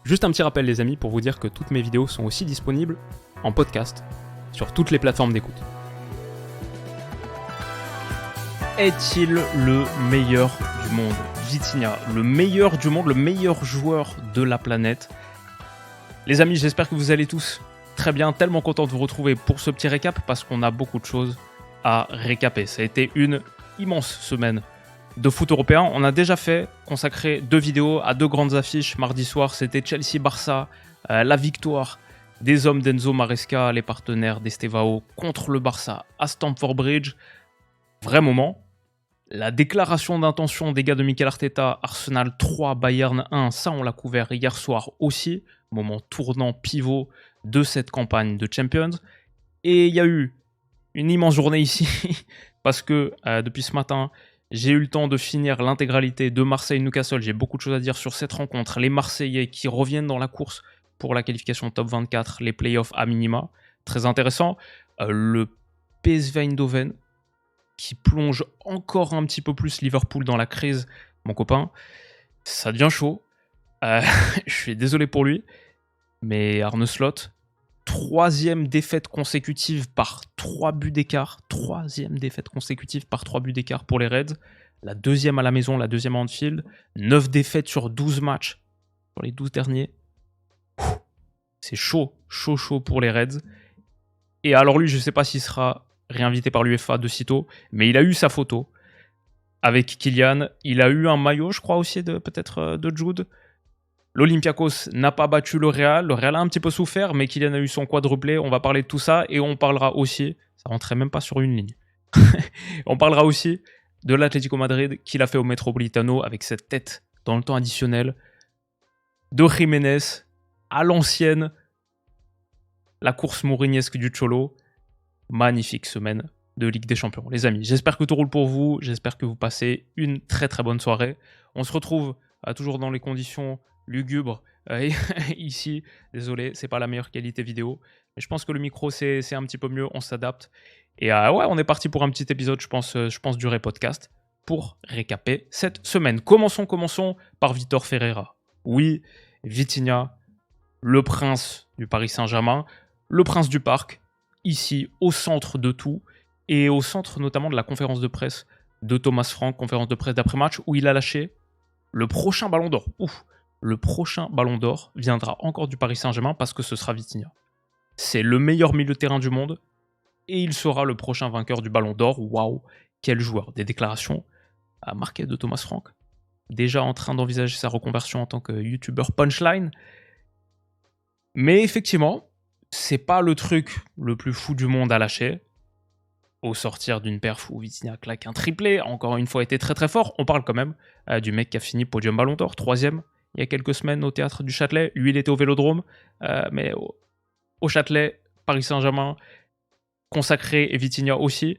Juste un petit rappel les amis pour vous dire que toutes mes vidéos sont aussi disponibles en podcast sur toutes les plateformes d'écoute. Est-il le meilleur du monde? Vitinha, le meilleur du monde, le meilleur joueur de la planète. Les amis, j'espère que vous allez tous très bien, tellement content de vous retrouver pour ce petit récap parce qu'on a beaucoup de choses à récaper. Ça a été une immense semaine de foot européen. On a déjà consacré 2 vidéos à 2 grandes affiches. Mardi soir, c'était Chelsea-Barça, la victoire des hommes d'Enzo Maresca, les partenaires d'Estevao contre le Barça à Stamford Bridge. Vrai moment. La déclaration d'intention des gars de Mikel Arteta, Arsenal 3, Bayern 1, ça on l'a couvert hier soir aussi. Moment tournant pivot de cette campagne de Champions. Et il y a eu une immense journée ici parce que depuis ce matin, j'ai eu le temps de finir l'intégralité de Marseille-Newcastle. J'ai beaucoup de choses à dire sur cette rencontre. Les Marseillais qui reviennent dans la course pour la qualification top 24, les playoffs à minima. Très intéressant. Le PSV Eindhoven qui plonge encore un petit peu plus Liverpool dans la crise. Mon copain, ça devient chaud. Je suis désolé pour lui. Mais Arne Slot, 3e défaite consécutive par 3 buts d'écart. 3e défaite consécutive par 3 buts d'écart pour les Reds. La 2e à la maison, la 2e à Anfield. 9 défaites sur 12 matchs sur les 12 derniers. C'est chaud pour les Reds. Et alors lui, je ne sais pas s'il sera réinvité par l'UEFA de sitôt, mais il a eu sa photo avec Kylian. Il a eu un maillot, je crois aussi, peut-être de Jude. L'Olympiakos n'a pas battu le Real. Le Real a un petit peu souffert, mais Kylian a eu son quadruplé. On va parler de tout ça et on parlera aussi, ça rentrait même pas sur une ligne, on parlera aussi de l'Atlético Madrid qu'il a fait au Metropolitano avec cette tête dans le temps additionnel de Jiménez à l'ancienne, la course mourinesque du Cholo. Magnifique semaine de Ligue des Champions. Les amis, j'espère que tout roule pour vous. J'espère que vous passez une très très bonne soirée. On se retrouve toujours dans les conditions lugubre ici, désolé, c'est pas la meilleure qualité vidéo, mais je pense que le micro c'est un petit peu mieux, on s'adapte. Et ouais, on est parti pour un petit épisode, je pense du podcast, pour récaper cette semaine. Commençons par Vitor Ferreira. Oui, Vitinha, le prince du Paris Saint-Germain, le prince du parc, ici au centre de tout, et au centre notamment de la conférence de presse de Thomas Frank, conférence de presse d'après-match, où il a lâché le prochain ballon d'or. Le prochain ballon d'or viendra encore du Paris Saint-Germain parce que ce sera Vitinha. C'est le meilleur milieu de terrain du monde et il sera le prochain vainqueur du ballon d'or. Waouh, quel joueur. Des déclarations à marquer de Thomas Frank. Déjà en train d'envisager sa reconversion en tant que youtubeur punchline. Mais effectivement, c'est pas le truc le plus fou du monde à lâcher. Au sortir d'une perf où Vitinha claque un triplé, encore une fois était très très fort. On parle quand même du mec qui a fini podium ballon d'or, 3e. Il y a quelques semaines au théâtre du Châtelet. Lui, il était au Vélodrome, mais au Châtelet, Paris Saint-Germain, consacré et Vitinha aussi.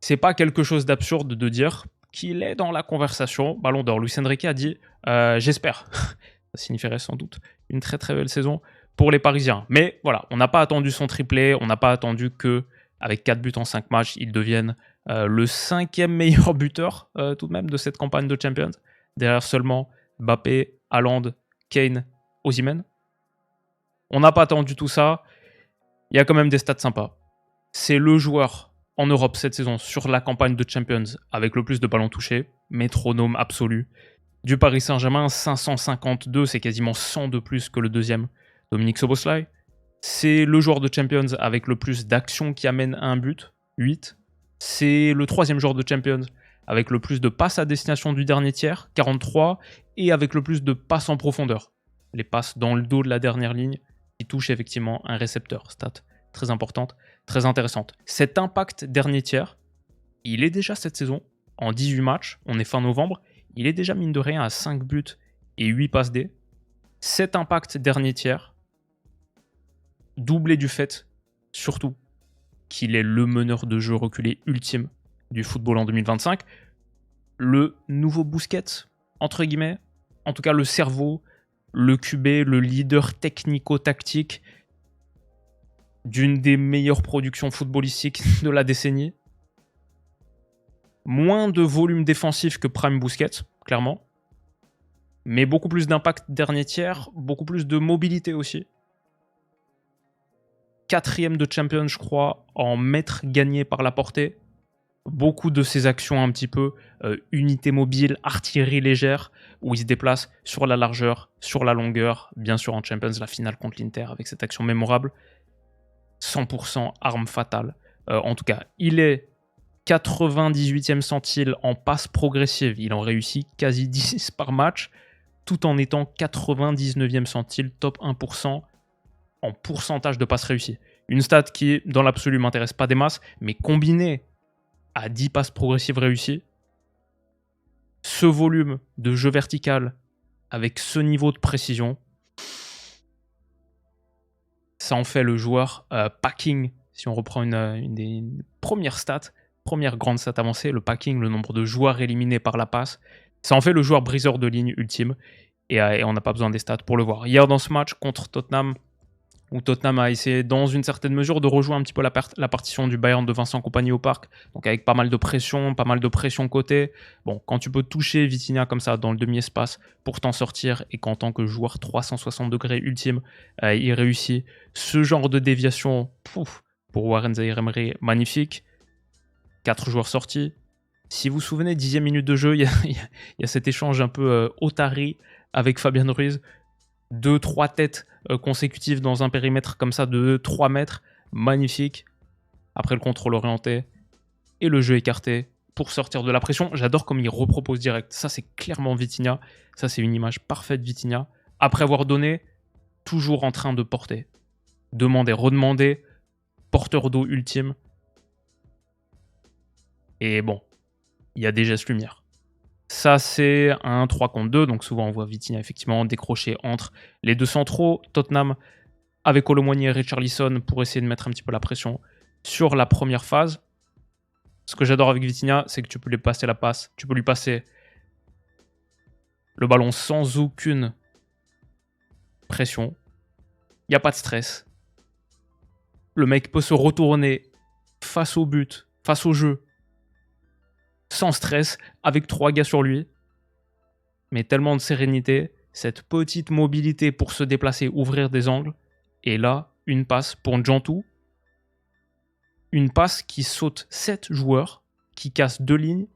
C'est pas quelque chose d'absurde de dire qu'il est dans la conversation. Ballon d'or. Luis Enrique a dit j'espère. Ça signifierait sans doute une très très belle saison pour les Parisiens. Mais voilà, on n'a pas attendu son triplé, on n'a pas attendu que avec 4 buts en 5 matchs, il devienne le 5e meilleur buteur tout de même de cette campagne de Champions. Derrière seulement Mbappé, Haaland, Kane, Osimhen. On n'a pas attendu tout ça. Il y a quand même des stats sympas. C'est le joueur en Europe cette saison sur la campagne de Champions avec le plus de ballons touchés, métronome absolu. Du Paris Saint-Germain, 552, c'est quasiment 100 de plus que le deuxième, Dominique Szoboszlai. C'est le joueur de Champions avec le plus d'actions qui amènent à un but, 8. C'est le 3e joueur de Champions avec le plus de passes à destination du dernier tiers, 43, et avec le plus de passes en profondeur. Les passes dans le dos de la dernière ligne qui touchent effectivement un récepteur. Stat très importante, très intéressante. Cet impact dernier tiers, il est déjà cette saison, en 18 matchs, on est fin novembre, il est déjà mine de rien à 5 buts et 8 passes D. Cet impact dernier tiers, doublé du fait, surtout, qu'il est le meneur de jeu reculé ultime du football en 2025, le nouveau Busquets, entre guillemets, en tout cas le cerveau, le QB, le leader technico-tactique d'une des meilleures productions footballistiques de la décennie. Moins de volume défensif que Prime Busquets, clairement. mais beaucoup plus d'impact dernier tiers, beaucoup plus de mobilité aussi. 4e de Champions, je crois, en mètres gagnés par la portée. Beaucoup de ses actions un petit peu unité mobile, artillerie légère, où il se déplace sur la largeur, sur la longueur. Bien sûr, en Champions, la finale contre l'Inter, avec cette action mémorable. 100% arme fatale. En tout cas, il est 98e centile en passe progressive. Il en réussit quasi 10 par match, tout en étant 99e centile, top 1% en pourcentage de passes réussies. Une stat qui, dans l'absolu, m'intéresse pas des masses, mais combinée à 10 passes progressives réussies, ce volume de jeu vertical avec ce niveau de précision, ça en fait le joueur packing. Si on reprend une des premières stats, première grande stat avancée, le packing, le nombre de joueurs éliminés par la passe, ça en fait le joueur briseur de ligne ultime. Et on n'a pas besoin des stats pour le voir. Hier, dans ce match contre Tottenham, où Tottenham a essayé dans une certaine mesure de rejouer un petit peu la partition du Bayern de Vincent Kompany au parc, donc avec pas mal de pression côté. Bon, quand tu peux toucher Vitinha comme ça dans le demi-espace pour t'en sortir, et qu'en tant que joueur 360 degrés ultime, il réussit ce genre de déviation, pour Warren Zaïre-Emery, magnifique. 4 joueurs sortis. Si vous vous souvenez, 10e minute de jeu, il y a cet échange un peu Otari avec Fabian Ruiz. 2-3 têtes consécutives dans un périmètre comme ça de 3 mètres. Magnifique. Après le contrôle orienté et le jeu écarté pour sortir de la pression. J'adore comme il repropose direct. Ça, c'est clairement Vitinha. Ça, c'est une image parfaite Vitinha. Après avoir donné, toujours en train de porter. Demander, redemander. Porteur d'eau ultime. Et bon, il y a des gestes lumière. Ça, c'est un 3 contre 2. Donc souvent, on voit Vitinha effectivement décrocher entre les deux centraux. Tottenham, avec Colomboigny et Richarlison, pour essayer de mettre un petit peu la pression sur la première phase. Ce que j'adore avec Vitinha, c'est que tu peux lui passer la passe. Tu peux lui passer le ballon sans aucune pression. Il n'y a pas de stress. Le mec peut se retourner face au but, face au jeu, sans stress, avec 3 gars sur lui, mais tellement de sérénité, cette petite mobilité pour se déplacer, ouvrir des angles, et là, une passe pour Ntjantou, une passe qui saute 7 joueurs, qui casse 2 lignes,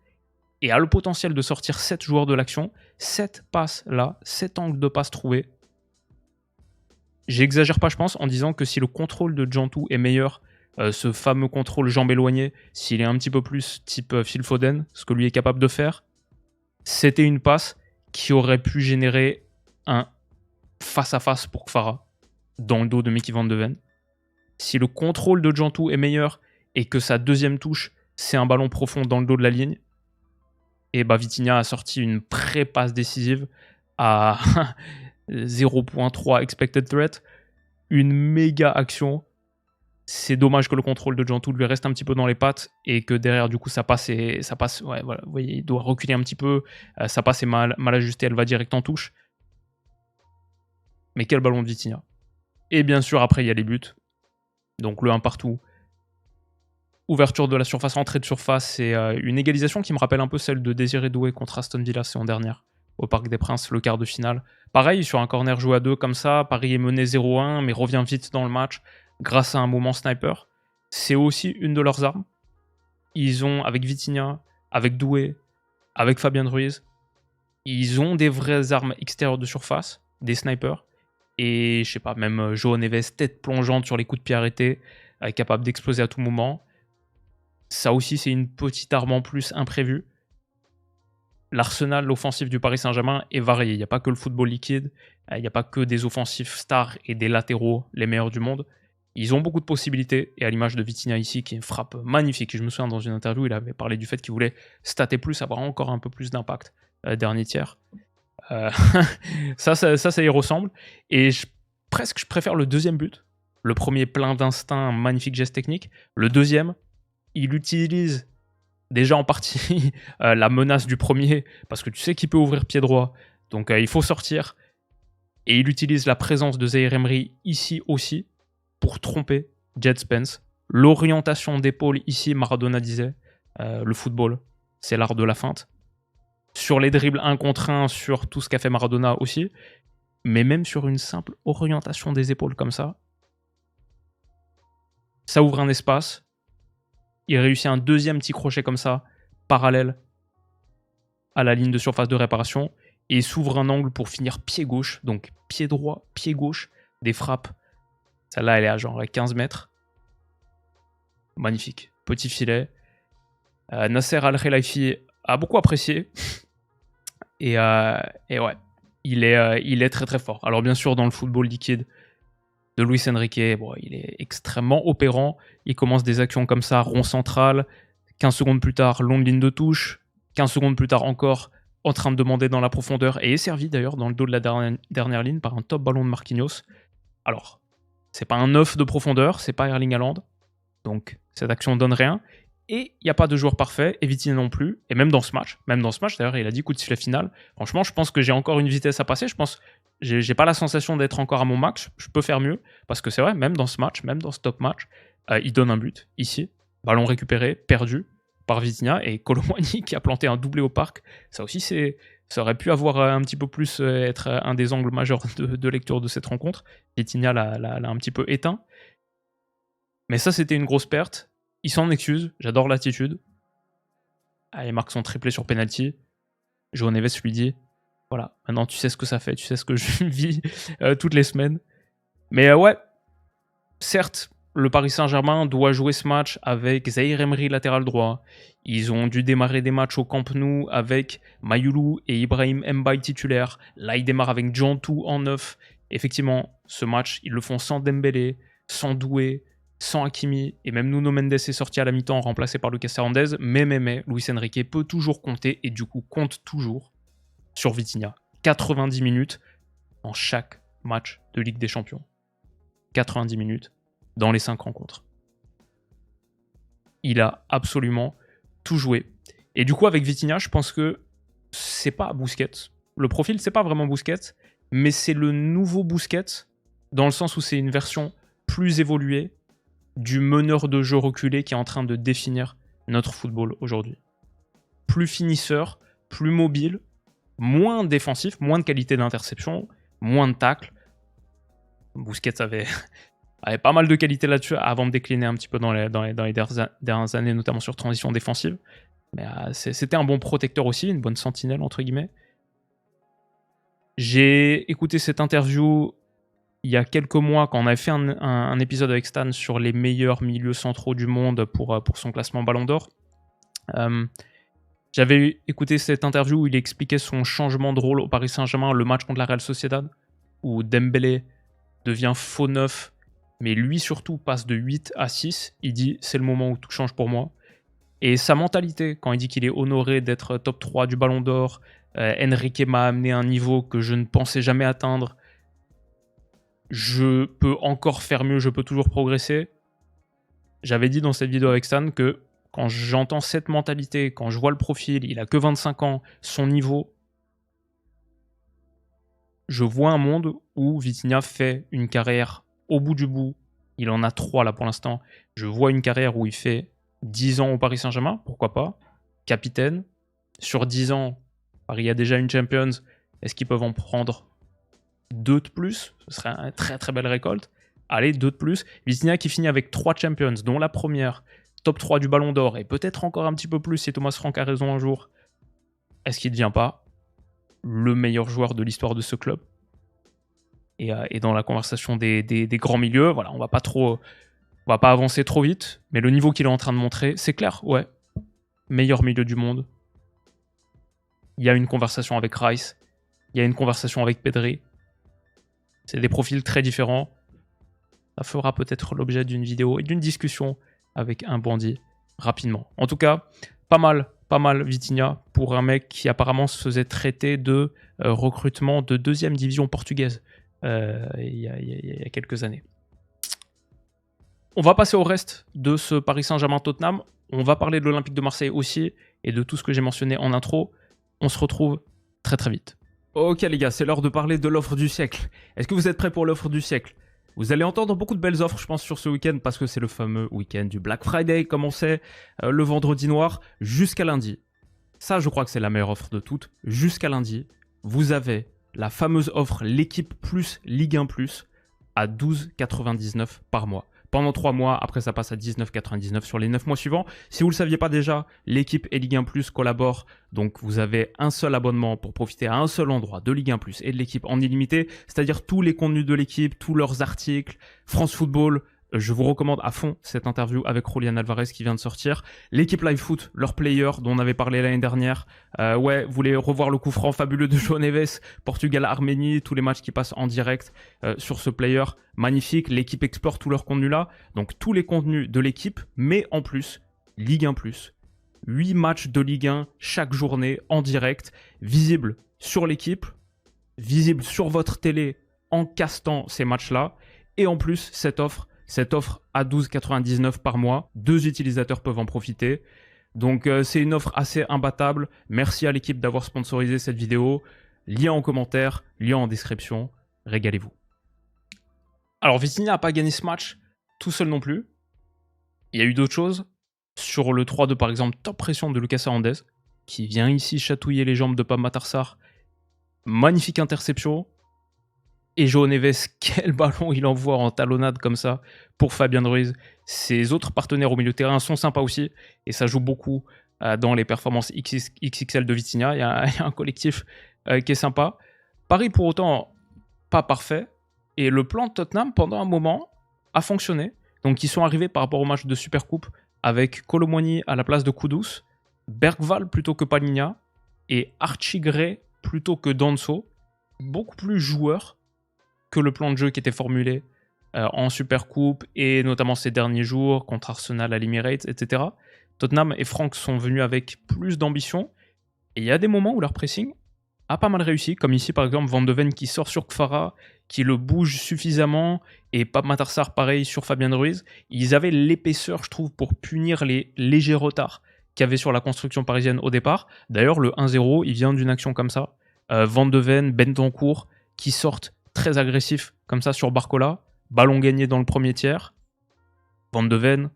et a le potentiel de sortir 7 joueurs de l'action. 7 passes là, 7 angles de passe trouvés. J'exagère pas, je pense, en disant que si le contrôle de Ntjantou est meilleur, ce fameux contrôle jambe éloignée, s'il est un petit peu plus type Phil Foden, ce que lui est capable de faire, c'était une passe qui aurait pu générer un face-à-face pour Kfara dans le dos de Mickey Van de Ven. Si le contrôle de Ntjantou est meilleur et que sa deuxième touche, c'est un ballon profond dans le dos de la ligne, et bah Vitinha a sorti une pré-passe décisive à 0.3 expected threat, une méga action. C'est dommage que le contrôle de Ntjantou lui reste un petit peu dans les pattes et que derrière, du coup, ça passe, ouais, voilà, vous voyez, il doit reculer un petit peu. Ça passe est mal ajusté, elle va direct en touche. Mais quel ballon de Vitinha. Et bien sûr, après, il y a les buts. Donc le 1 partout. Ouverture de la surface, entrée de surface, c'est une égalisation qui me rappelle un peu celle de Désiré Doué contre Aston Villa saison dernière, au Parc des Princes, le quart de finale. Pareil, sur un corner joué à 2 comme ça, Paris est mené 0-1, mais revient vite dans le match grâce à un moment sniper. C'est aussi une de leurs armes. Ils ont, avec Vitinha, avec Doué, avec Fabian Ruiz, ils ont des vraies armes extérieures de surface, des snipers. Et je sais pas, même João Neves, tête plongeante sur les coups de pied arrêtés, capable d'exploser à tout moment. Ça aussi, c'est une petite arme en plus imprévue. L'arsenal offensif du Paris Saint-Germain est varié. Il n'y a pas que le football liquide, il n'y a pas que des offensifs stars et des latéraux les meilleurs du monde. Ils ont beaucoup de possibilités, et à l'image de Vitinha ici, qui est une frappe magnifique. Je me souviens, dans une interview, il avait parlé du fait qu'il voulait stater plus, avoir encore un peu plus d'impact dernier tiers. Ça y ressemble. Et je préfère le deuxième but. Le premier, plein d'instinct, magnifique geste technique. Le deuxième, il utilise déjà en partie la menace du premier, parce que tu sais qu'il peut ouvrir pied droit, donc il faut sortir. Et il utilise la présence de Zaïre-Emery ici aussi, pour tromper Jed Spence. L'orientation d'épaule ici, Maradona disait, le football, c'est l'art de la feinte. sur les dribbles 1 contre 1, sur tout ce qu'a fait Maradona aussi, mais même sur une simple orientation des épaules comme ça ouvre un espace. Il réussit un deuxième petit crochet comme ça, parallèle à la ligne de surface de réparation, et il s'ouvre un angle pour finir pied gauche, donc pied droit, pied gauche, des frappes. Celle-là, elle est à genre 15 mètres. Magnifique. Petit filet. Nasser Al-Khelaifi a beaucoup apprécié. Et ouais, il est très très fort. Alors bien sûr, dans le football liquide de Luis Enrique, bon, il est extrêmement opérant. Il commence des actions comme ça, rond central. 15 secondes plus tard, longue ligne de touche. 15 secondes plus tard encore, en train de demander dans la profondeur, et est servi d'ailleurs dans le dos de la dernière ligne par un top ballon de Marquinhos. Alors, c'est pas un 9 de profondeur, c'est pas Erling Haaland, donc cette action donne rien. Et il n'y a pas de joueur parfait, et Vitinha non plus. Et même dans ce match d'ailleurs, il a dit coup de sifflet final. Franchement, je pense que j'ai encore une vitesse à passer. Je pense, j'ai pas la sensation d'être encore à mon max. Je peux faire mieux, parce que c'est vrai, même dans ce match, même dans ce top match, il donne un but ici, ballon récupéré, perdu par Vitinha, et Kolo Muani qui a planté un doublé au parc. Ça aussi, ça aurait pu avoir un petit peu plus être un des angles majeurs de lecture de cette rencontre. Vitinha l'a un petit peu éteint. Mais ça, c'était une grosse perte. Il s'en excuse, j'adore l'attitude. Il marque son triplé sur penalty. João Neves lui dit, voilà, maintenant tu sais ce que ça fait, tu sais ce que je vis toutes les semaines. Mais ouais, certes, le Paris Saint-Germain doit jouer ce match avec Zahir Emery latéral droit. Ils ont dû démarrer des matchs au Camp Nou avec Mayoulou et Ibrahim Mbaye titulaires. Là, ils démarrent avec Djantou en 9. Effectivement, ce match, ils le font sans Dembélé, sans Doué, sans Hakimi, et même Nuno Mendes est sorti à la mi-temps remplacé par Lucas Hernandez. Mais, Luis Enrique peut toujours compter, et du coup compte toujours sur Vitinha. 90 minutes dans chaque match de Ligue des Champions. 90 minutes dans les 5 rencontres. Il a absolument tout joué. Et du coup, avec Vitinha, je pense que c'est pas Busquets. Le profil, c'est pas vraiment Busquets, mais c'est le nouveau Busquets, dans le sens où c'est une version plus évoluée du meneur de jeu reculé qui est en train de définir notre football aujourd'hui. Plus finisseur, plus mobile, moins défensif, moins de qualité d'interception, moins de tacles. Busquets avait pas mal de qualité là-dessus avant de décliner un petit peu dans les dernières années, notamment sur transition défensive. Mais c'était un bon protecteur aussi, une bonne sentinelle entre guillemets. J'ai écouté cette interview il y a quelques mois quand on avait fait un épisode avec Stan sur les meilleurs milieux centraux du monde pour son classement Ballon d'Or. J'avais écouté cette interview où il expliquait son changement de rôle au Paris Saint-Germain, le match contre la Real Sociedad, où Dembélé devient faux neuf, mais lui surtout passe de 8 à 6. Il dit c'est le moment où tout change pour moi. Et sa mentalité, quand il dit qu'il est honoré d'être top 3 du Ballon d'Or, Enrique m'a amené à un niveau que je ne pensais jamais atteindre, je peux encore faire mieux, je peux toujours progresser. J'avais dit dans cette vidéo avec Stan que quand j'entends cette mentalité, quand je vois le profil, il a que 25 ans, son niveau, je vois un monde où Vitinha fait une carrière au bout du bout. Il en a 3 là pour l'instant. Je vois une carrière où il fait 10 ans au Paris Saint-Germain, pourquoi pas. Capitaine. Sur 10 ans, Paris a déjà une Champions. Est-ce qu'ils peuvent en prendre 2 de plus? Ce serait une très très belle récolte. Allez, 2 de plus. Vitinha qui finit avec 3 Champions, dont la première, top 3 du Ballon d'Or, et peut-être encore un petit peu plus si Thomas Frank a raison un jour. Est-ce qu'il ne devient pas le meilleur joueur de l'histoire de ce club? Et dans la conversation des grands milieux, voilà, on va pas avancer trop vite, mais le niveau qu'il est en train de montrer, c'est clair, ouais. Meilleur milieu du monde. Il y a une conversation avec Rice, il y a une conversation avec Pedri. C'est des profils très différents. Ça fera peut-être l'objet d'une vidéo et d'une discussion avec un bandit rapidement. En tout cas, pas mal Vitinha pour un mec qui apparemment se faisait traiter de recrutement de 2e division portugaise il y a quelques années. On va passer au reste de ce Paris Saint-Germain-Tottenham. On va parler de l'Olympique de Marseille aussi et de tout ce que j'ai mentionné en intro. On se retrouve très très vite. Ok les gars, c'est l'heure de parler de l'offre du siècle. Est-ce que vous êtes prêts pour l'offre du siècle? Vous allez entendre beaucoup de belles offres, je pense, sur ce week-end parce que c'est le fameux week-end du Black Friday, comme on sait, le vendredi noir jusqu'à lundi. Ça, je crois que c'est la meilleure offre de toutes. Jusqu'à lundi, vous avez la fameuse offre l'équipe plus Ligue 1 plus à 12,99 par mois. Pendant 3 mois, après ça passe à 19,99 sur les 9 mois suivants. Si vous ne le saviez pas déjà, l'équipe et Ligue 1 Plus collaborent. Donc vous avez un seul abonnement pour profiter à un seul endroit de Ligue 1 Plus et de l'équipe en illimité. C'est-à-dire tous les contenus de l'équipe, tous leurs articles, France Football. Je vous recommande à fond cette interview avec Julian Alvarez qui vient de sortir. L'équipe Live Foot, leur player dont on avait parlé l'année dernière. Ouais, vous voulez revoir le coup franc fabuleux de João Neves, Portugal-Arménie, tous les matchs qui passent en direct sur ce player. Magnifique, l'équipe explore tout leur contenu là. Donc tous les contenus de l'équipe, mais en plus, Ligue 1+. 8 matchs de Ligue 1 chaque journée en direct, visible sur l'équipe, visible sur votre télé en castant ces matchs-là. Et en plus, cette offre à 12,99 par mois. 2 utilisateurs peuvent en profiter. Donc c'est une offre assez imbattable. Merci à l'équipe d'avoir sponsorisé cette vidéo. Lien en commentaire, lien en description. Régalez-vous. Alors Vitinha n'a pas gagné ce match tout seul non plus. Il y a eu d'autres choses. Sur le 3-2 par exemple, top pression de Lucas Hernandez, qui vient ici chatouiller les jambes de Pape Matar Sarr. Magnifique interception. Et João Neves, quel ballon il envoie en talonnade comme ça pour Fabien Ruiz. Ses autres partenaires au milieu de terrain sont sympas aussi. Et ça joue beaucoup dans les performances XXL de Vitinha. Il y a un collectif qui est sympa. Paris pour autant, pas parfait. Et le plan de Tottenham, pendant un moment, a fonctionné. Donc ils sont arrivés par rapport au match de Supercoupe avec Kolo Muani à la place de Kudus, Bergvall plutôt que Palhinha et Archie Gray plutôt que Danso. Beaucoup plus joueurs que le plan de jeu qui était formulé en Supercoupe et notamment ces derniers jours contre Arsenal à l'Emirates, etc. Tottenham et Frank sont venus avec plus d'ambition et il y a des moments où leur pressing a pas mal réussi, comme ici par exemple Van de Ven qui sort sur Kfara, qui le bouge suffisamment, et Pape Matar Sarr pareil sur Fabien Ruiz. Ils avaient l'épaisseur, je trouve, pour punir les légers retards qu'il y avait sur la construction parisienne au départ. D'ailleurs, le 1-0, il vient d'une action comme ça. Van de Ven, Bentancur, qui sortent très agressifs comme ça sur Barcola. Ballon gagné dans le premier tiers. Van de Ven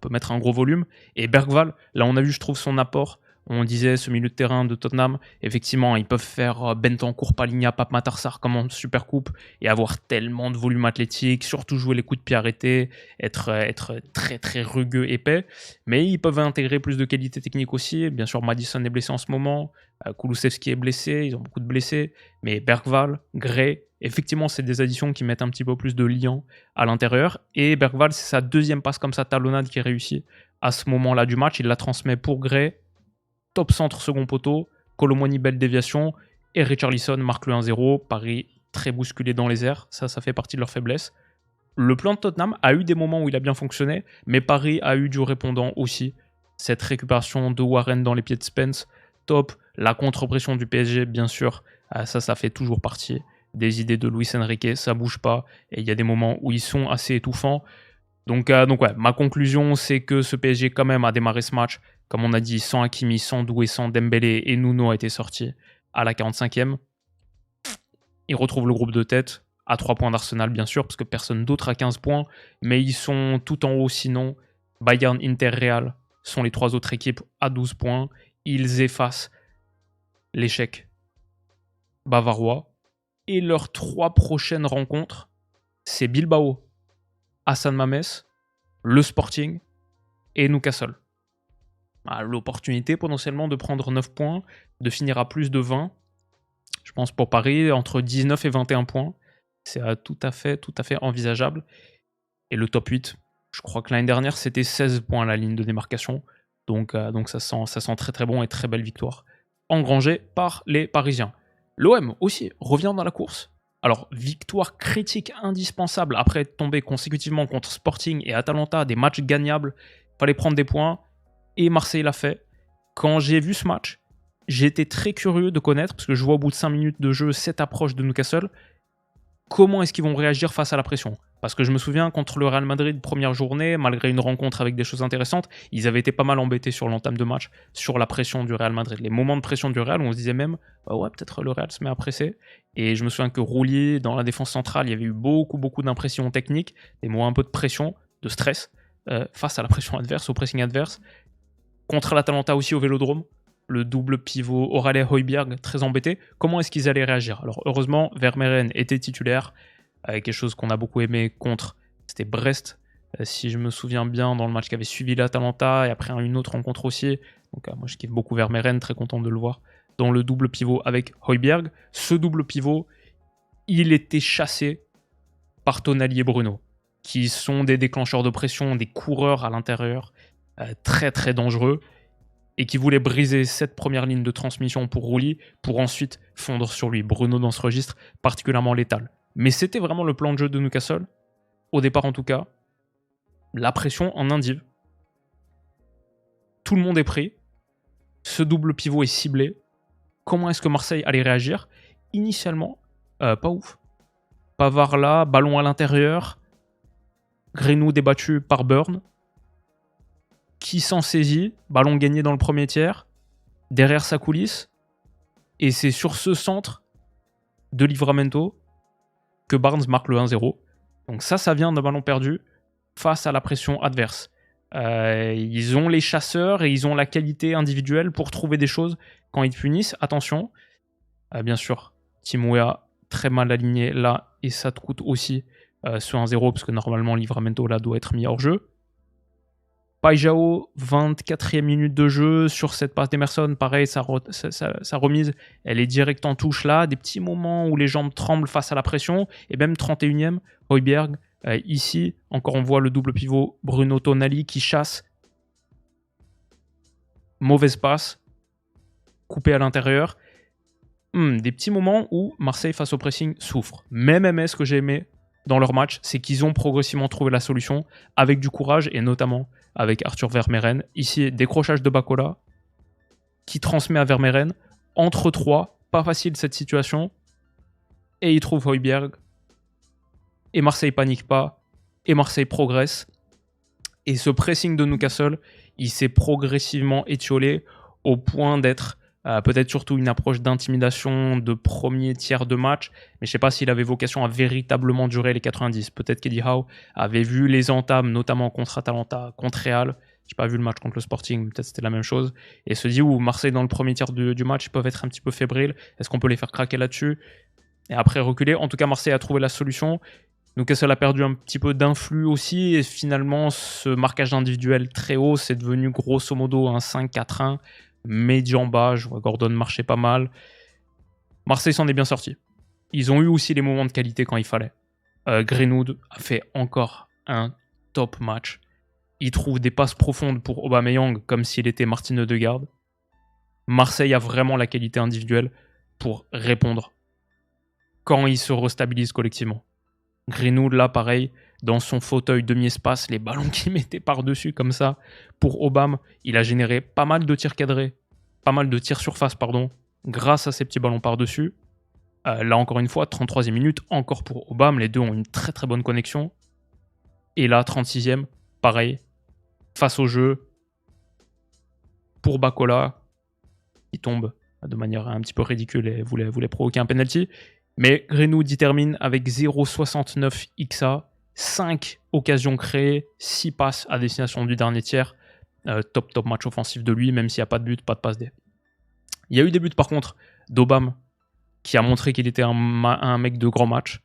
peut mettre un gros volume. Et Bergvall, là on a vu, je trouve, son apport. On disait ce milieu de terrain de Tottenham, effectivement, ils peuvent faire Bentancur, Palhinha, Pape Matar Sarr comme en Supercoupe et avoir tellement de volume athlétique, surtout jouer les coups de pied arrêtés, être très très rugueux, épais. Mais ils peuvent intégrer plus de qualité technique aussi. Bien sûr, Maddison est blessé en ce moment, Kulusevski est blessé, ils ont beaucoup de blessés. Mais Bergvall, Gray, effectivement, c'est des additions qui mettent un petit peu plus de liant à l'intérieur. Et Bergvall, c'est sa deuxième passe comme ça, talonnade qui réussit à ce moment-là du match. Il la transmet pour Gray. Top centre second poteau, Kolo Muani belle déviation, et Richarlison marque le 1-0, Paris très bousculé dans les airs, ça fait partie de leur faiblesse. Le plan de Tottenham a eu des moments où il a bien fonctionné, mais Paris a eu du répondant aussi. Cette récupération de Warren dans les pieds de Spence, top. La contre-pression du PSG, bien sûr, ça fait toujours partie des idées de Luis Enrique, ça bouge pas, et il y a des moments où ils sont assez étouffants. Donc ouais, ma conclusion, c'est que ce PSG quand même a démarré ce match, comme on a dit, sans Hakimi, sans Doué, sans Dembélé, et Nuno a été sorti à la 45e. Ils retrouvent le groupe de tête, à 3 points d'Arsenal bien sûr, parce que personne d'autre a 15 points, mais ils sont tout en haut sinon. Bayern, Inter, Real sont les 3 autres équipes à 12 points. Ils effacent l'échec bavarois. Et leurs 3 prochaines rencontres, c'est Bilbao, Hassan Mames, le Sporting et Newcastle. L'opportunité potentiellement de prendre 9 points, de finir à plus de 20. Je pense pour Paris, entre 19 et 21 points. C'est tout à fait envisageable. Et le top 8, je crois que l'année dernière, c'était 16 points à la ligne de démarcation. Donc ça sent très très bon et très belle victoire engrangée par les Parisiens. L'OM aussi revient dans la course. Alors, victoire critique indispensable après être tombé consécutivement contre Sporting et Atalanta, des matchs gagnables. Il fallait prendre des points. Et Marseille l'a fait. Quand j'ai vu ce match, j'ai été très curieux de connaître, parce que je vois au bout de 5 minutes de jeu cette approche de Newcastle, comment est-ce qu'ils vont réagir face à la pression. Parce que je me souviens, contre le Real Madrid, première journée, malgré une rencontre avec des choses intéressantes, ils avaient été pas mal embêtés sur l'entame de match, sur la pression du Real Madrid. Les moments de pression du Real, où on se disait même, ouais, peut-être le Real se met à presser. Et je me souviens que Roulier, dans la défense centrale, il y avait eu beaucoup d'impressions techniques, des moments un peu de pression, de stress, face à la pression adverse, au pressing adverse. Contre l'Atalanta aussi au Vélodrome, le double pivot Aurélien Højbjerg très embêté. Comment est-ce qu'ils allaient réagir? Alors heureusement, Vermeeren était titulaire, quelque chose qu'on a beaucoup aimé contre, c'était Brest, si je me souviens bien, dans le match qui avait suivi l'Atalanta, et après une autre rencontre aussi. Donc moi je kiffe beaucoup Vermeeren, très content de le voir dans le double pivot avec Højbjerg. Ce double pivot, il était chassé par Tonali et Bruno, qui sont des déclencheurs de pression, des coureurs à l'intérieur, très très dangereux, et qui voulaient briser cette première ligne de transmission pour Rouli, pour ensuite fondre sur lui. Bruno dans ce registre, particulièrement létal. Mais c'était vraiment le plan de jeu de Newcastle, au départ en tout cas. La pression en indiv. Tout le monde est pris. Ce double pivot est ciblé. Comment est-ce que Marseille allait réagir? Initialement, pas ouf. Pavard là, ballon à l'intérieur. Greenwood débattu par Burn. Qui s'en saisit? Ballon gagné dans le premier tiers. Derrière sa coulisse. Et c'est sur ce centre de Livramento que Barnes marque le 1-0. Donc ça vient d'un ballon perdu face à la pression adverse. Ils ont les chasseurs et ils ont la qualité individuelle pour trouver des choses quand ils punissent. Attention, bien sûr, Tim Weah très mal aligné là et ça te coûte aussi ce 1-0 parce que normalement Livramento là doit être mis hors jeu. Paijao, 24e minute de jeu sur cette passe d'Emerson, pareil, sa remise, elle est directe en touche là, des petits moments où les jambes tremblent face à la pression, et même 31e, Højbjerg, ici, encore on voit le double pivot Bruno Tonali qui chasse, mauvaise passe, coupé à l'intérieur, des petits moments où Marseille face au pressing souffre. Même MS que j'ai aimé dans leur match, c'est qu'ils ont progressivement trouvé la solution avec du courage et notamment avec Arthur Vermeeren. Ici, décrochage de Bacola qui transmet à Vermeeren. Entre trois, pas facile cette situation. Et il trouve Højbjerg. Et Marseille panique pas. Et Marseille progresse. Et ce pressing de Newcastle, il s'est progressivement étiolé au point d'être peut-être surtout une approche d'intimidation de premier tiers de match, mais je ne sais pas s'il avait vocation à véritablement durer les 90. Peut-être qu'Eddie Howe avait vu les entames, notamment contre Atalanta, contre Real. Je n'ai pas vu le match contre le Sporting, peut-être c'était la même chose. Et se dit, Marseille dans le premier tiers du match, ils peuvent être un petit peu fébriles. Est-ce qu'on peut les faire craquer là-dessus? Et après reculer. En tout cas, Marseille a trouvé la solution. Newcastle a perdu un petit peu d'influx aussi. Et finalement, ce marquage individuel très haut, c'est devenu grosso modo un 5-4-1. Médian bas, je vois Gordon marcher pas mal. Marseille s'en est bien sorti. Ils ont eu aussi les moments de qualité quand il fallait. Greenwood a fait encore un top match. Il trouve des passes profondes pour Aubameyang comme s'il était Martin Odegaard. Marseille a vraiment la qualité individuelle pour répondre quand il se restabilise collectivement. Greenwood là pareil, dans son fauteuil demi-espace, les ballons qu'il mettait par-dessus comme ça, pour Aubame, il a généré pas mal de tirs cadrés, pas mal de tirs surface, grâce à ces petits ballons par-dessus. Là encore une fois, 33e minute, encore pour Aubame, les deux ont une très très bonne connexion. Et là, 36e, pareil, face au jeu, pour Bacola, qui tombe de manière un petit peu ridicule et voulait provoquer un penalty. Mais Greenwood y termine avec 0,69 XA, 5 occasions créées, 6 passes à destination du dernier tiers. Top match offensif de lui, même s'il n'y a pas de but, pas de passe D. Il y a eu des buts par contre d'Aubame, qui a montré qu'il était un mec de grand match.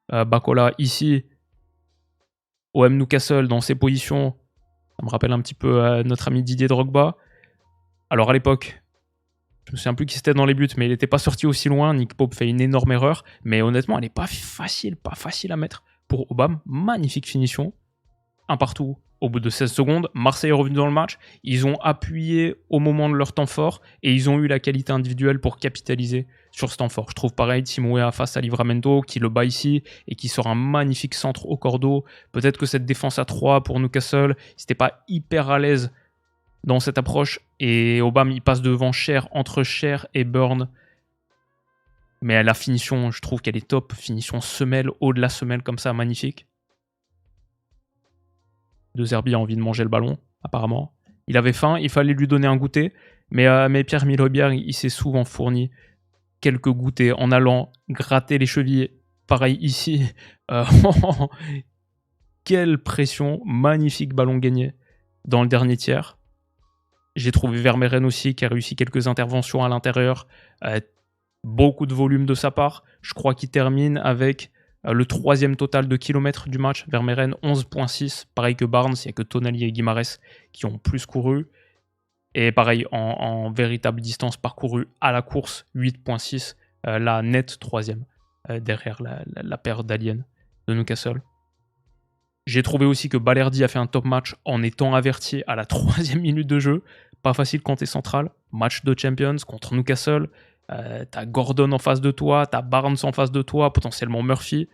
Bacola ici, OM Newcastle dans ses positions, ça me rappelle un petit peu notre ami Didier Drogba. Alors à l'époque, je me souviens plus qui c'était dans les buts, mais il n'était pas sorti aussi loin. Nick Pope fait une énorme erreur, mais honnêtement, elle n'est pas facile à mettre pour Aubame. Magnifique finition, un partout au bout de 16 secondes. Marseille est revenu dans le match. Ils ont appuyé au moment de leur temps fort et ils ont eu la qualité individuelle pour capitaliser sur ce temps fort. Je trouve pareil Tim Weah face à Livramento qui le bat ici et qui sort un magnifique centre au cordeau. Peut-être que cette défense à 3 pour Newcastle, ils n'étaient pas hyper à l'aise dans cette approche et Aubame il passe devant Cher, entre Cher et Burn. Mais la finition, je trouve qu'elle est top. Finition semelle, haut de la semelle comme ça, magnifique. De Zerbi a envie de manger le ballon, apparemment. Il avait faim, il fallait lui donner un goûter. Mais Pierre-Emile Højbjerg, il s'est souvent fourni quelques goûters en allant gratter les chevilles. Pareil ici. Quelle pression, magnifique ballon gagné dans le dernier tiers. J'ai trouvé Vermeeren aussi qui a réussi quelques interventions à l'intérieur. Beaucoup de volume de sa part. Je crois qu'il termine avec le 3e total de kilomètres du match. Vermeeren 11,6. Pareil que Barnes, il n'y a que Tonali et Guimarães qui ont plus couru. Et pareil, en véritable distance parcourue à la course, 8,6. La net 3e, derrière la paire d'aliens de Newcastle. J'ai trouvé aussi que Balerdi a fait un top match en étant averti à la 3e minute de jeu. Pas facile quand t'es central. Match de Champions contre Newcastle. T'as Gordon en face de toi, t'as Barnes en face de toi, potentiellement Murphy.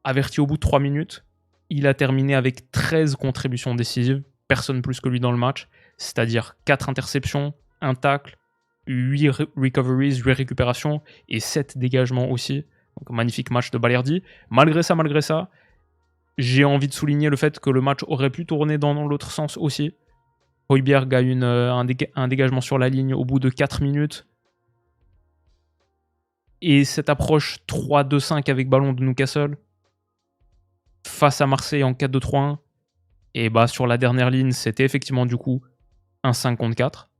Averti au bout de 3 minutes. Il a terminé avec 13 contributions décisives. Personne plus que lui dans le match. C'est-à-dire 4 interceptions, 1 tacle, 8 recoveries, 8 récupérations et 7 dégagements aussi. Donc magnifique match de Balerdi. Malgré ça, j'ai envie de souligner le fait que le match aurait pu tourner dans l'autre sens aussi. Højbjerg a un dégagement sur la ligne au bout de 4 minutes. Et cette approche 3-2-5 avec ballon de Newcastle face à Marseille en 4-2-3-1, et bah sur la dernière ligne, c'était effectivement du coup un 5 contre 4.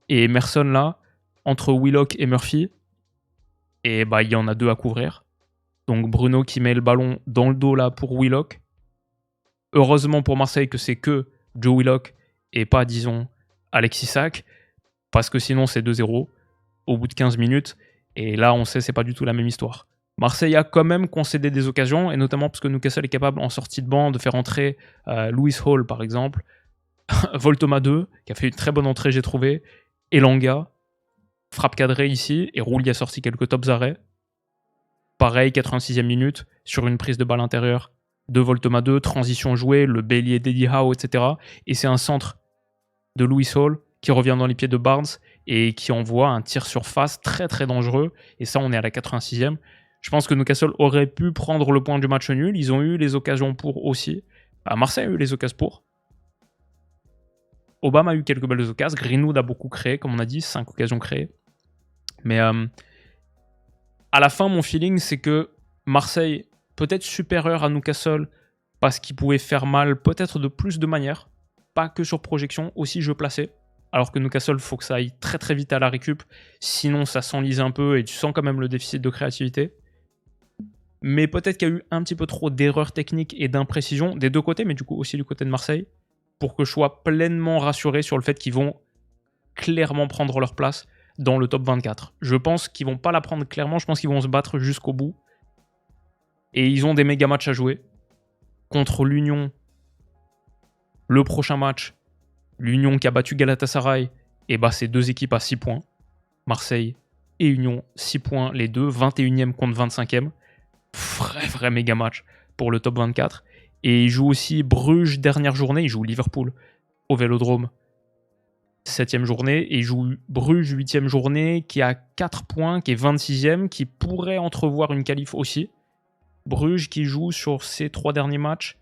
Et Emerson là, entre Willock et Murphy, et bah il y en a 2 à couvrir. Donc Bruno qui met le ballon dans le dos là pour Willock. Heureusement pour Marseille que c'est que Joe Willock et pas, disons, Alexis Sack, parce que sinon c'est 2-0 au bout de 15 minutes. Et là, on sait, c'est pas du tout la même histoire. Marseille a quand même concédé des occasions, et notamment parce que Newcastle est capable, en sortie de banc, de faire entrer Lewis Hall, par exemple, Voltoma 2, qui a fait une très bonne entrée, j'ai trouvé, Elanga, frappe cadrée ici, et Rouli a sorti quelques tops arrêts. Pareil, 86e minute, sur une prise de balle intérieure de Voltoma 2, transition jouée, le bélier d'Eddie Howe, etc. Et c'est un centre de Lewis Hall qui revient dans les pieds de Barnes et qui envoie un tir sur face très très dangereux. Et ça, on est à la 86e. Je pense que Newcastle aurait pu prendre le point du match nul. Ils ont eu les occasions pour aussi. Marseille a eu les occasions pour. Obama a eu quelques belles occasions. Greenwood a beaucoup créé, comme on a dit, 5 occasions créées. Mais à la fin, mon feeling, c'est que Marseille, peut-être supérieur à Newcastle, parce qu'il pouvait faire mal peut-être de plus de manières. Pas que sur projection, aussi jeu placé. Alors que Newcastle, il faut que ça aille très très vite à la récup. Sinon, ça s'enlise un peu et tu sens quand même le déficit de créativité. Mais peut-être qu'il y a eu un petit peu trop d'erreurs techniques et d'imprécisions des deux côtés, mais du coup aussi du côté de Marseille, pour que je sois pleinement rassuré sur le fait qu'ils vont clairement prendre leur place dans le top 24. Je pense qu'ils vont pas la prendre clairement, je pense qu'ils vont se battre jusqu'au bout. Et ils ont des méga matchs à jouer. Contre l'Union, le prochain match, l'Union qui a battu Galatasaray, et bah c'est 2 équipes à 6 points. Marseille et Union, 6 points les deux, 21e contre 25e. Vrai méga match pour le top 24. Et il joue aussi Bruges dernière journée, il joue Liverpool au Vélodrome 7e journée, et il joue Bruges 8e journée qui a 4 points, qui est 26e, qui pourrait entrevoir une qualif aussi. Bruges qui joue sur ses 3 derniers matchs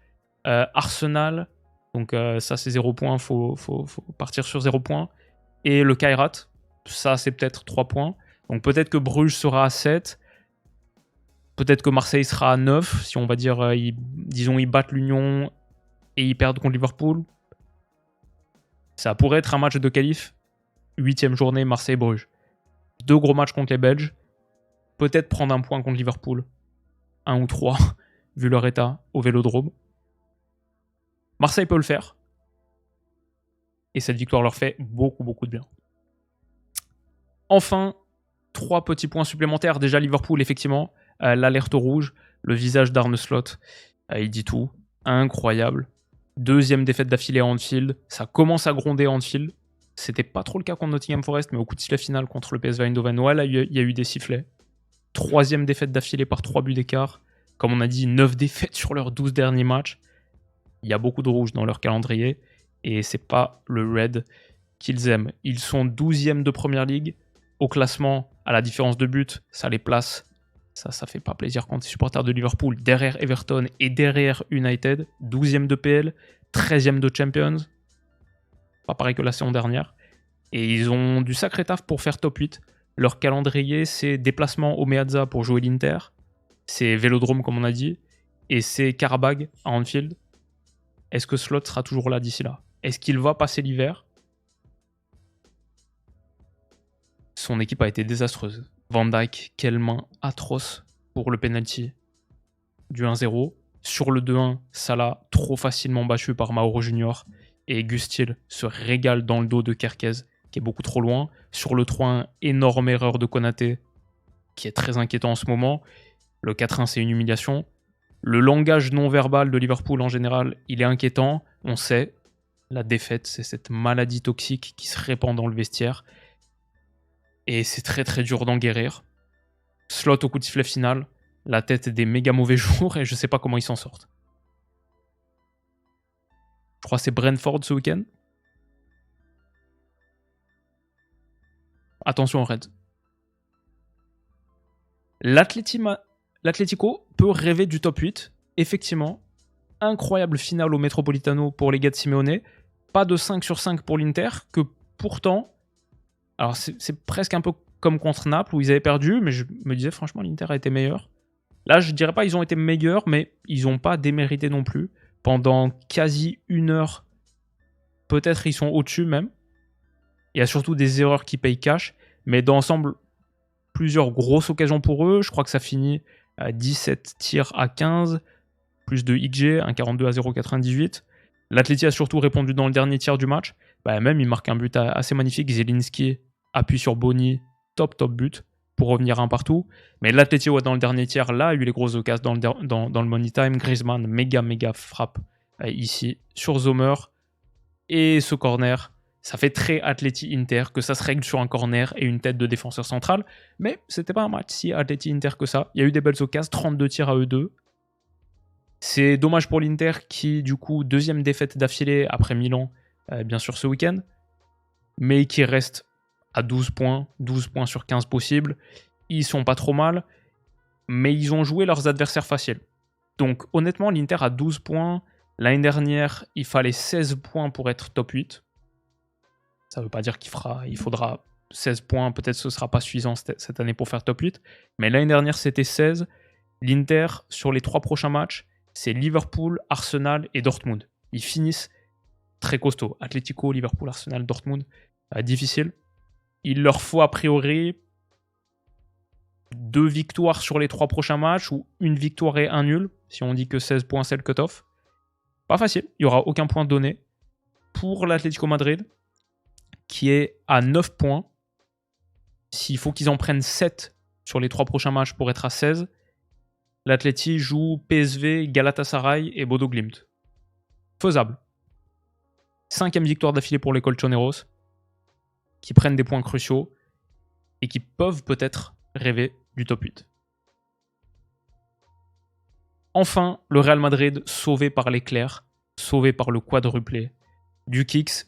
Arsenal, donc ça c'est 0 points, faut partir sur 0 points, et le Kairat, ça c'est peut-être 3 points, donc peut-être que Bruges sera à 7, peut-être que Marseille sera à 9, si on va dire, disons ils battent l'Union et ils perdent contre Liverpool. Ça pourrait être un match de qualif, 8e journée Marseille-Bruges. 2 gros matchs contre les Belges, peut-être prendre un point contre Liverpool, 1 ou 3, vu leur état au Vélodrome. Marseille peut le faire. Et cette victoire leur fait beaucoup, beaucoup de bien. Enfin, 3 petits points supplémentaires. Déjà, Liverpool, effectivement, l'alerte rouge, le visage d'Arne Slot, il dit tout. Incroyable. 2e défaite d'affilée à Anfield. Ça commence à gronder à Anfield. C'était pas trop le cas contre Nottingham Forest, mais au coup de sifflet final contre le PSV Eindhoven, ouais, là, il y a eu des sifflets. 3e défaite d'affilée par 3 buts d'écart. Comme on a dit, 9 défaites sur leurs 12 derniers matchs. Il y a beaucoup de rouge dans leur calendrier et c'est pas le red qu'ils aiment. Ils sont 12e de Première Ligue. Au classement, à la différence de but, ça les place. Ça fait pas plaisir quand tu es supporter de Liverpool, derrière Everton et derrière United. 12e de PL, 13e de Champions. Pas pareil que la saison dernière. Et ils ont du sacré taf pour faire top 8. Leur calendrier, c'est déplacement au Meazza pour jouer l'Inter. C'est Vélodrome, comme on a dit. Et c'est Karabag à Anfield. Est-ce que Slot sera toujours là d'ici là ? Est-ce qu'il va passer l'hiver? Son équipe a été désastreuse. Van Dijk, quelle main atroce pour le penalty du 1-0. Sur le 2-1, Salah trop facilement battu par Mauro Junior et Gustil se régale dans le dos de Kerkez qui est beaucoup trop loin. Sur le 3-1, énorme erreur de Konaté qui est très inquiétant en ce moment. Le 4-1, c'est une humiliation. Le langage non verbal de Liverpool en général, il est inquiétant. On sait, la défaite, c'est cette maladie toxique qui se répand dans le vestiaire. Et c'est très très dur d'en guérir. Slot au coup de sifflet final, la tête des méga mauvais jours et je sais pas comment ils s'en sortent. Je crois que c'est Brentford ce week-end. Attention Red. L'Atlético peut rêver du top 8. Effectivement, incroyable finale au Metropolitano pour les gars de Simeone. Pas de 5 sur 5 pour l'Inter, que pourtant... Alors c'est presque un peu comme contre Naples où ils avaient perdu, mais je me disais franchement l'Inter a été meilleur. Là, je dirais pas ils ont été meilleurs, mais ils n'ont pas démérité non plus. Pendant quasi une heure, peut-être ils sont au-dessus même. Il y a surtout des erreurs qui payent cash, mais dans l'ensemble, plusieurs grosses occasions pour eux. Je crois que ça finit à 17 tirs à 15, plus de XG, 1,42 à 0,98. L'Atleti a surtout répondu dans le dernier tiers du match. Même, il marque un but assez magnifique. Zielinski appuie sur Boni, top but, pour revenir un partout. Mais l'Atleti, dans le dernier tiers, là, a eu les grosses occasions dans le money time. Griezmann, méga frappe ici, sur Zomer. Et ce corner, ça fait très Atleti-Inter, que ça se règle sur un corner et une tête de défenseur central. Mais c'était pas un match si Atleti-Inter que ça. Il y a eu des belles occasions, 32 tirs à eux deux. C'est dommage pour l'Inter qui, du coup, deuxième défaite d'affilée après Milan, bien sûr ce week-end, mais qui reste à 12 points sur 15 possibles. Ils sont pas trop mal, mais ils ont joué leurs adversaires faciles. Donc honnêtement, l'Inter a 12 points. L'année dernière, il fallait 16 points pour être top 8. Ça ne veut pas dire qu'il faudra 16 points, peut-être ce ne sera pas suffisant cette année pour faire top 8. Mais l'année dernière, c'était 16. L'Inter, sur les 3 prochains matchs, c'est Liverpool, Arsenal et Dortmund. Ils finissent très costauds. Atlético, Liverpool, Arsenal, Dortmund. Difficile. Il leur faut a priori 2 victoires sur les 3 prochains matchs ou une victoire et un nul, si on dit que 16 points c'est le cut-off. Pas facile, il n'y aura aucun point donné pour l'Atlético Madrid, qui est à 9 points. S'il faut qu'ils en prennent 7 sur les 3 prochains matchs pour être à 16, l'Atleti joue PSV, Galatasaray et Bodo Glimt. Faisable. 5e victoire d'affilée pour les Colchoneros, qui prennent des points cruciaux et qui peuvent peut-être rêver du top 8. Enfin, le Real Madrid sauvé par l'éclair, sauvé par le quadruplé du Kicks.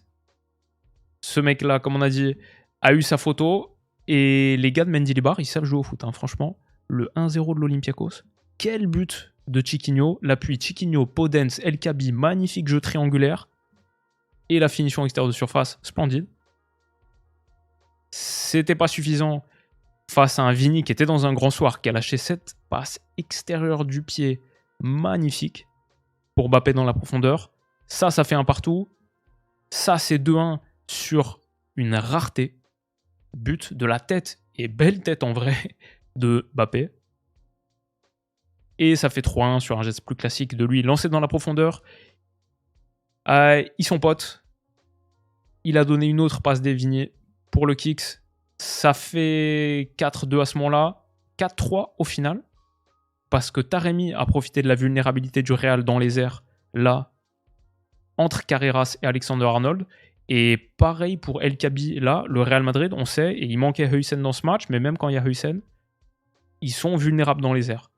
Ce mec-là, comme on a dit, a eu sa photo et les gars de Mendilibar, ils savent jouer au foot, hein, franchement. Le 1-0 de l'Olympiakos, quel but de Chiquinho, l'appui Chiquinho, Podence, El Kabi, magnifique jeu triangulaire et la finition extérieure de surface, splendide. C'était pas suffisant face à un Vini qui était dans un grand soir, qui a lâché cette passe extérieure du pied magnifique pour Mbappé dans la profondeur. Ça fait un partout. Ça, c'est 2-1 sur une rareté. But de la tête, et belle tête en vrai, de Mbappé. Et ça fait 3-1 sur un geste plus classique de lui, lancé dans la profondeur. Ils sont potes. Il a donné une autre passe dévignée pour le Kicks. Ça fait 4-2 à ce moment-là. 4-3 au final. Parce que Taremi a profité de la vulnérabilité du Real dans les airs, là, entre Carreras et Alexander-Arnold. Et pareil pour El Kabi, là, le Real Madrid, on sait, et il manquait Huysen dans ce match, mais même quand il y a Huysen, ils sont vulnérables dans les airs.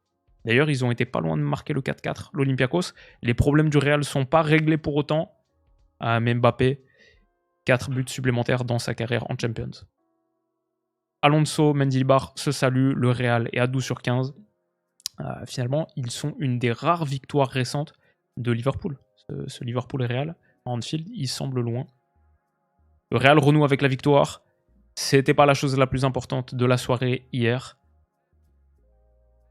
D'ailleurs, ils ont été pas loin de marquer le 4-4, l'Olympiakos. Les problèmes du Real ne sont pas réglés pour autant. Mais Mbappé, 4 buts supplémentaires dans sa carrière en Champions. Alonso, Mendilibar se salue, le Real est à 12 sur 15. Finalement, ils sont une des rares victoires récentes de Liverpool. Ce Liverpool et Real, en Anfield, il semble loin. Le Real renoue avec la victoire. C'était pas la chose la plus importante de la soirée hier.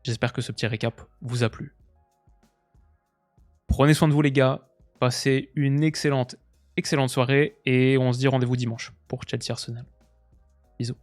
J'espère que ce petit récap vous a plu. Prenez soin de vous les gars. Passez une excellente excellente soirée et on se dit rendez-vous dimanche pour Chelsea Arsenal. Bisous.